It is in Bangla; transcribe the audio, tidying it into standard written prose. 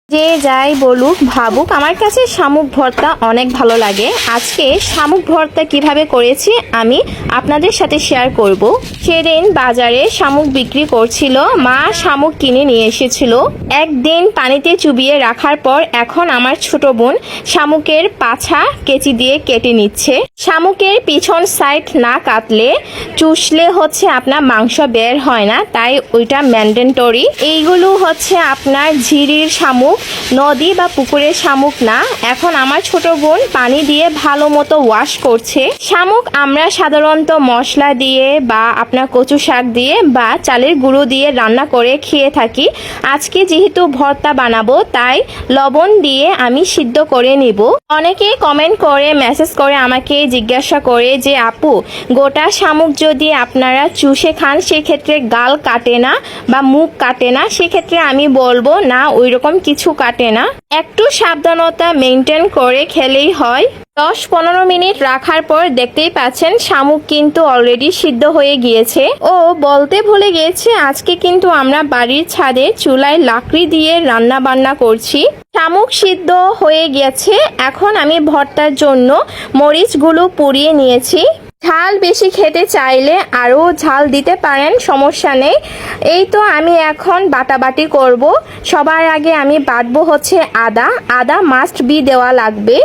যে যাই বলুক ভাবুক, আমার কাছে শামুক ভর্তা অনেক ভালো লাগে। আজকে শামুক ভর্তা কিভাবে করেছি আমি আপনাদের সাথে শেয়ার করব। সেদিন বাজারে শামুক বিক্রি করছিল, মা শামুক কিনে নিয়ে এসেছিল। একদিন পানিতে চুবিয়ে রাখার পর এখন আমার ছোট বোন শামুকের পাছা কেচি দিয়ে কেটে নিচ্ছে। শামুকের পিছন সাইড না কাটলে চুষলে হচ্ছে আপনার মাংস বের হয় না, তাই ওইটা ম্যান্ডেটরি। এইগুলো হচ্ছে আপনার ঝিরির শামুক, নদী বা পুকুরের শামুক না। এখন আমার ছোট বোন পানি দিয়ে ভালো মতো ওয়াশ করছে। শামুক আমরা সাধারণত মশলা দিয়ে বা আপনার কচু শাক দিয়ে বা চালের গুঁড়ো দিয়ে রান্না করে খেয়ে থাকি। আজকে যেহেতু ভর্তা বানাবো তাই লবণ দিয়ে আমি সিদ্ধ করে নিব। অনেকে কমেন্ট করে মেসেজ করে আমাকে জিজ্ঞাসা করে যে আপু, গোটা শামুক যদি আপনারা চুষে খান সেক্ষেত্রে গাল কাটে না বা মুখ কাটে না? সেক্ষেত্রে আমি বলবো না, ওইরকম কিছু কাটে না। একটু সাবধানতা মেনটেন করে খেলেই হয়। 10-15 মিনিট রাখার পর দেখতেই পাচ্ছেন শামুক কিন্তু অলরেডি সিদ্ধ হয়ে গিয়েছে। ও বলতে ভুলে গিয়েছে, আজকে কিন্তু আমরা বাড়ির ছাদে চুলায় লাকড়ি দিয়ে রান্না বান্না করছি। শামুক সিদ্ধ হয়ে গেছে। এখন আমি ভর্তার জন্য মরিচগুলো পুড়িয়ে নিয়েছি। ঝাল বেশি খেতে চাইলে আরও ঝাল দিতে পারেন, সমস্যা নেই। এই তো আমি এখন বাটাবাটি করব। সবার আগে আমি বাটবো হচ্ছে আদা মাস্ট বি দেওয়া লাগবে।